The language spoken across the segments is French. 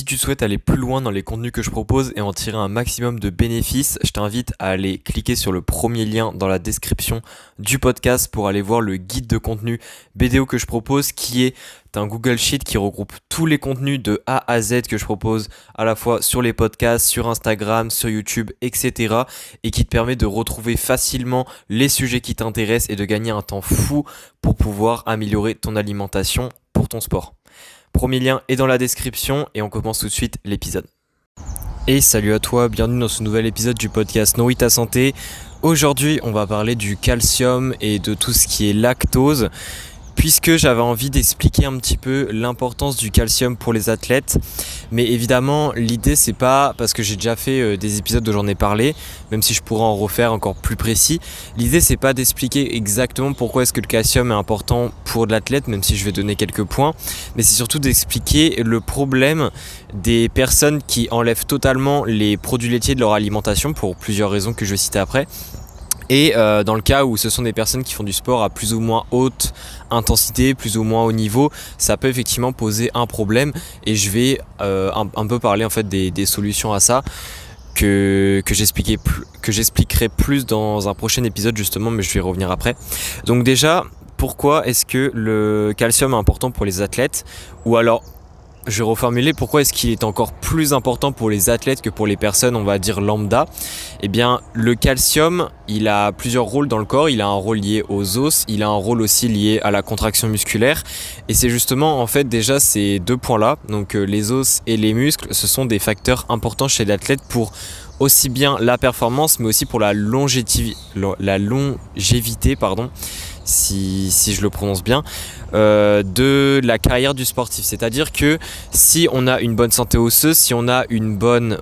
tu souhaites aller plus loin dans les contenus que je propose et en tirer un maximum de bénéfices, je t'invite à aller cliquer sur le premier lien dans la description du podcast pour aller voir le guide de contenu BDO que je propose, qui est un Google Sheet qui regroupe tous les contenus de A à Z que je propose à la fois sur les podcasts, sur Instagram, sur YouTube, etc. et qui te permet de retrouver facilement les sujets qui t'intéressent et de gagner un temps fou pour pouvoir améliorer ton alimentation pour ton sport. Premier lien est dans la description et on commence tout de suite l'épisode. Et salut à toi, bienvenue dans ce nouvel épisode du podcast Nourris ta santé. Aujourd'hui, on va parler du calcium et de tout ce qui est lactose, puisque j'avais envie d'expliquer un petit peu l'importance du calcium pour les athlètes. Mais évidemment, l'idée c'est pas, parce que j'ai déjà fait des épisodes où j'en ai parlé, même si je pourrais en refaire encore plus précis, l'idée c'est pas d'expliquer exactement pourquoi est-ce que le calcium est important pour l'athlète, même si je vais donner quelques points, mais c'est surtout d'expliquer le problème des personnes qui enlèvent totalement les produits laitiers de leur alimentation pour plusieurs raisons que je vais citer après. Et dans le cas où ce sont des personnes qui font du sport à plus ou moins haute intensité, plus ou moins haut niveau, ça peut effectivement poser un problème. Et je vais un peu parler en fait des solutions à ça que j'expliquerai plus dans un prochain épisode justement, mais je vais y revenir après. Donc déjà, pourquoi est-ce que le calcium est important pour les athlètes ? Ou alors, je vais reformuler, pourquoi est-ce qu'il est encore plus important pour les athlètes que pour les personnes, on va dire lambda ? Eh bien, le calcium, il a plusieurs rôles dans le corps. Il a un rôle lié aux os, il a un rôle aussi lié à la contraction musculaire. Et c'est justement, en fait, déjà ces deux points-là, donc les os et les muscles, ce sont des facteurs importants chez l'athlète pour aussi bien la performance, mais aussi pour la longévité, si je le prononce bien, de la carrière du sportif. C'est-à-dire que si on a une bonne santé osseuse, si on a une bonne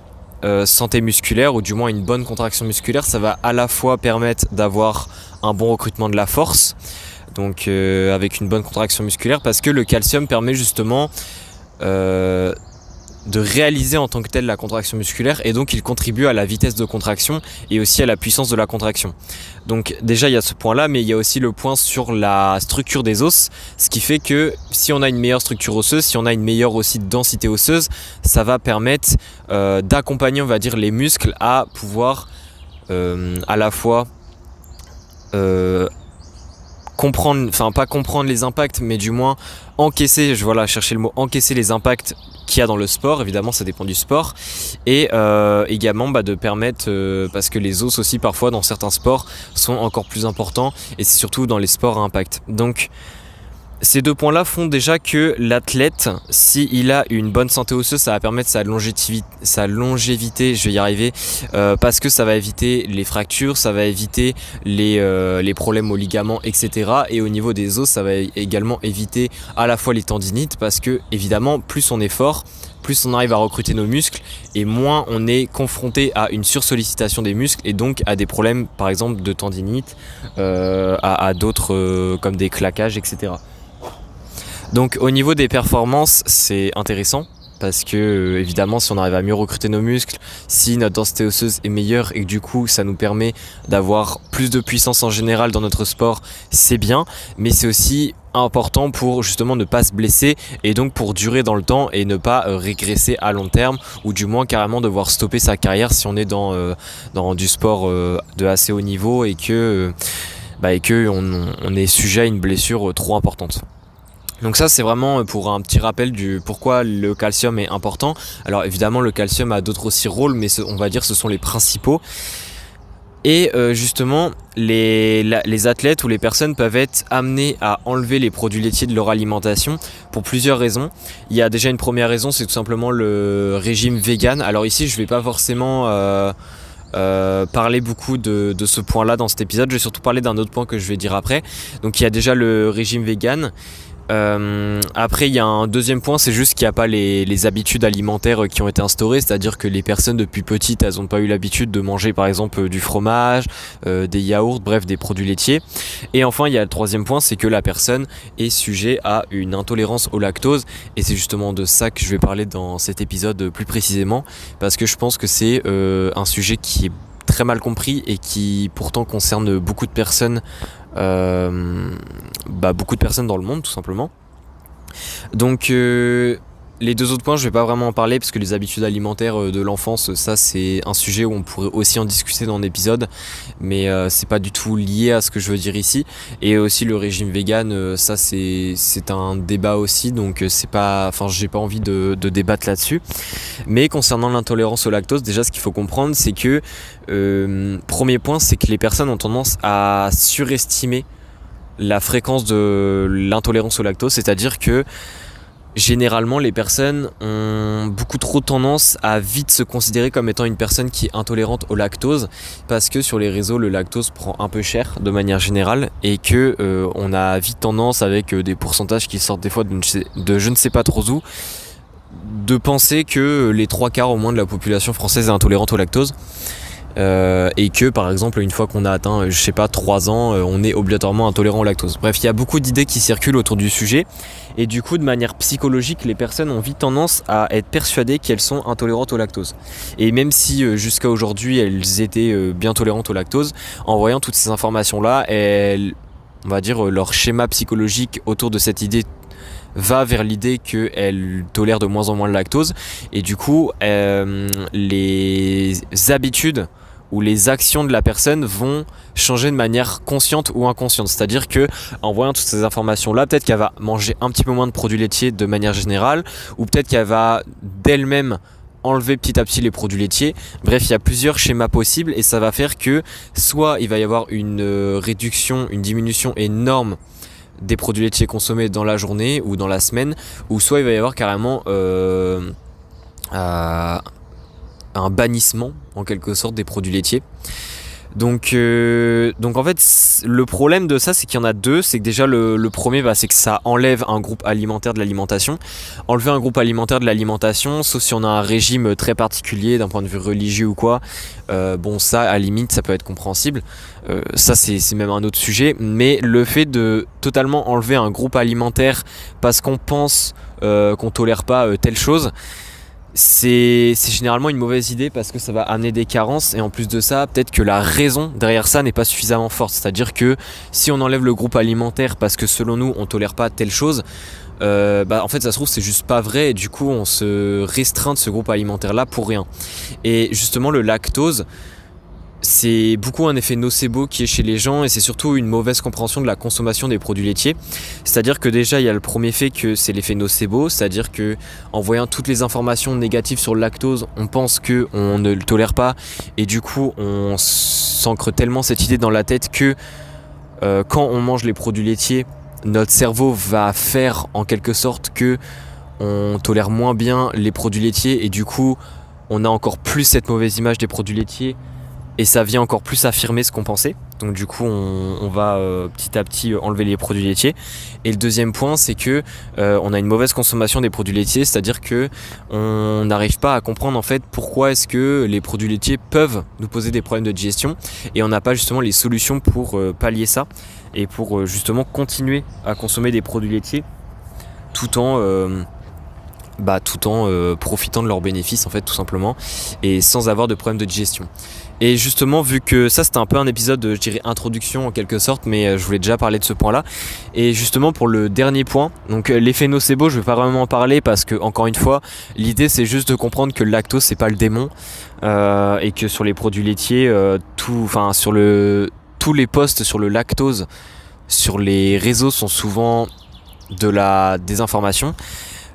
santé musculaire, ou du moins une bonne contraction musculaire, ça va à la fois permettre d'avoir un bon recrutement de la force, donc avec une bonne contraction musculaire, parce que le calcium permet justement de réaliser en tant que tel la contraction musculaire, et donc il contribue à la vitesse de contraction et aussi à la puissance de la contraction. Donc déjà il y a ce point là, mais il y a aussi le point sur la structure des os, ce qui fait que si on a une meilleure structure osseuse, si on a une meilleure aussi densité osseuse, ça va permettre d'accompagner, on va dire, les muscles à pouvoir à la fois comprendre, enfin pas comprendre les impacts, mais du moins encaisser, chercher le mot, encaisser les impacts qu'il y a dans le sport. Évidemment ça dépend du sport, et également de permettre, parce que les os aussi parfois dans certains sports sont encore plus importants, et c'est surtout dans les sports à impact. Donc ces deux points-là font déjà que l'athlète, s'il a une bonne santé osseuse, ça va permettre sa longévité, je vais y arriver, parce que ça va éviter les fractures, ça va éviter les problèmes aux ligaments, etc. Et au niveau des os, ça va également éviter à la fois les tendinites, parce que évidemment, plus on est fort, plus on arrive à recruter nos muscles, et moins on est confronté à une sursollicitation des muscles, et donc à des problèmes par exemple de tendinite, à d'autres comme des claquages, etc. Donc au niveau des performances, c'est intéressant, parce que évidemment si on arrive à mieux recruter nos muscles, si notre densité osseuse est meilleure et que du coup ça nous permet d'avoir plus de puissance en général dans notre sport, c'est bien, mais c'est aussi important pour justement ne pas se blesser, et donc pour durer dans le temps et ne pas régresser à long terme, ou du moins carrément devoir stopper sa carrière si on est dans du sport de assez haut niveau, et que on est sujet à une blessure trop importante. Donc ça c'est vraiment pour un petit rappel du pourquoi le calcium est important. Alors évidemment le calcium a d'autres aussi rôles, mais on va dire ce sont les principaux. Et justement les athlètes ou les personnes peuvent être amenés à enlever les produits laitiers de leur alimentation pour plusieurs raisons. Il y a déjà une première raison, c'est tout simplement le régime vegan. Alors ici je vais pas forcément parler beaucoup de ce point là dans cet épisode, je vais surtout parler d'un autre point que je vais dire après. Donc il y a déjà le régime vegan. Après il y a un deuxième point, c'est juste qu'il n'y a pas les habitudes alimentaires qui ont été instaurées, c'est-à-dire que les personnes depuis petites elles n'ont pas eu l'habitude de manger par exemple du fromage, des yaourts, bref des produits laitiers. Et enfin il y a le troisième point, c'est que la personne est sujet à une intolérance au lactose, et c'est justement de ça que je vais parler dans cet épisode plus précisément, parce que je pense que c'est un sujet qui est très mal compris et qui pourtant concerne beaucoup de personnes, beaucoup de personnes dans le monde tout simplement. Donc les deux autres points, je vais pas vraiment en parler parce que les habitudes alimentaires de l'enfance, ça c'est un sujet où on pourrait aussi en discuter dans l'épisode, mais c'est pas du tout lié à ce que je veux dire ici. Et aussi le régime vegan, ça c'est un débat aussi, donc c'est pas, enfin j'ai pas envie de débattre là-dessus. Mais concernant l'intolérance au lactose, déjà ce qu'il faut comprendre, c'est que premier point, c'est que les personnes ont tendance à surestimer la fréquence de l'intolérance au lactose, c'est-à-dire que généralement, les personnes ont beaucoup trop tendance à vite se considérer comme étant une personne qui est intolérante au lactose, parce que sur les réseaux, le lactose prend un peu cher de manière générale, et que on a vite tendance, avec des pourcentages qui sortent des fois de je ne sais pas trop où, de penser que les 3/4 au moins de la population française est intolérante au lactose. Et que par exemple une fois qu'on a atteint 3 ans, on est obligatoirement intolérant au lactose. Bref, il y a beaucoup d'idées qui circulent autour du sujet, et du coup de manière psychologique les personnes ont vite tendance à être persuadées qu'elles sont intolérantes au lactose. Et même si jusqu'à aujourd'hui elles étaient bien tolérantes au lactose, en voyant toutes ces informations là, on va dire leur schéma psychologique autour de cette idée va vers l'idée qu'elle tolère de moins en moins le lactose, et du coup les habitudes où les actions de la personne vont changer de manière consciente ou inconsciente. C'est-à-dire que en voyant toutes ces informations-là, peut-être qu'elle va manger un petit peu moins de produits laitiers de manière générale, ou peut-être qu'elle va d'elle-même enlever petit à petit les produits laitiers. Bref, il y a plusieurs schémas possibles, et ça va faire que soit il va y avoir une réduction, une diminution énorme des produits laitiers consommés dans la journée ou dans la semaine, ou soit il va y avoir carrément un bannissement en quelque sorte des produits laitiers. Donc en fait le problème de ça, c'est qu'il y en a deux. C'est que déjà le premier, c'est que ça enlève un groupe alimentaire de l'alimentation. Enlever un groupe alimentaire de l'alimentation, sauf si on a un régime très particulier d'un point de vue religieux ou quoi, ça à la limite ça peut être compréhensible, ça c'est même un autre sujet. Mais le fait de totalement enlever un groupe alimentaire parce qu'on pense qu'on tolère pas telle chose, c'est généralement une mauvaise idée, parce que ça va amener des carences, et en plus de ça, peut-être que la raison derrière ça n'est pas suffisamment forte. C'est-à-dire que si on enlève le groupe alimentaire parce que selon nous on tolère pas telle chose, en fait ça se trouve c'est juste pas vrai, et du coup on se restreint de ce groupe alimentaire là pour rien. Et justement le lactose, c'est beaucoup un effet nocebo qui est chez les gens, et c'est surtout une mauvaise compréhension de la consommation des produits laitiers. C'est-à-dire que déjà il y a le premier fait que c'est l'effet nocebo, c'est-à-dire que en voyant toutes les informations négatives sur le lactose, on pense qu'on ne le tolère pas, et du coup on s'ancre tellement cette idée dans la tête que quand on mange les produits laitiers, notre cerveau va faire en quelque sorte que on tolère moins bien les produits laitiers, et du coup on a encore plus cette mauvaise image des produits laitiers, et ça vient encore plus affirmer ce qu'on pensait. Donc du coup on va petit à petit enlever les produits laitiers. Et le deuxième point, c'est que on a une mauvaise consommation des produits laitiers, c'est-à-dire que on n'arrive pas à comprendre en fait pourquoi est-ce que les produits laitiers peuvent nous poser des problèmes de digestion, et on n'a pas justement les solutions pour pallier ça, et pour justement continuer à consommer des produits laitiers tout en profitant de leurs bénéfices en fait, tout simplement, et sans avoir de problème de digestion. Et justement, vu que ça c'était un peu un épisode, je dirais introduction en quelque sorte, mais je voulais déjà parler de ce point là. Et justement pour le dernier point, donc l'effet nocebo, je vais pas vraiment en parler, parce que encore une fois l'idée c'est juste de comprendre que le lactose c'est pas le démon, et que sur les produits laitiers, tous les posts sur le lactose sur les réseaux sont souvent de la désinformation.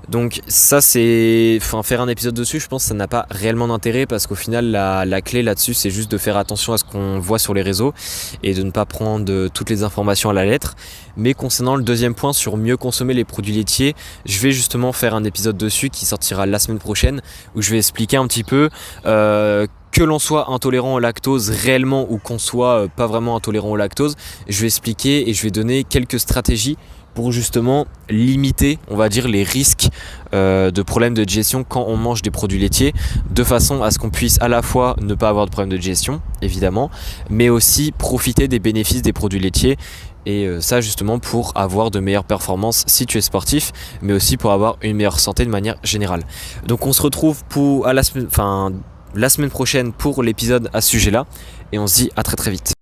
Donc ça faire un épisode dessus, je pense que ça n'a pas réellement d'intérêt, parce qu'au final la clé là-dessus c'est juste de faire attention à ce qu'on voit sur les réseaux et de ne pas prendre toutes les informations à la lettre. Mais concernant le deuxième point sur mieux consommer les produits laitiers, je vais justement faire un épisode dessus qui sortira la semaine prochaine, où je vais expliquer un petit peu que l'on soit intolérant au lactose réellement ou qu'on soit pas vraiment intolérant au lactose. Je vais expliquer et je vais donner quelques stratégies pour justement limiter, on va dire, les risques de problèmes de digestion quand on mange des produits laitiers, de façon à ce qu'on puisse à la fois ne pas avoir de problème de digestion, évidemment, mais aussi profiter des bénéfices des produits laitiers. Et ça justement pour avoir de meilleures performances si tu es sportif, mais aussi pour avoir une meilleure santé de manière générale. Donc on se retrouve la semaine prochaine pour l'épisode à ce sujet-là, et on se dit à très très vite.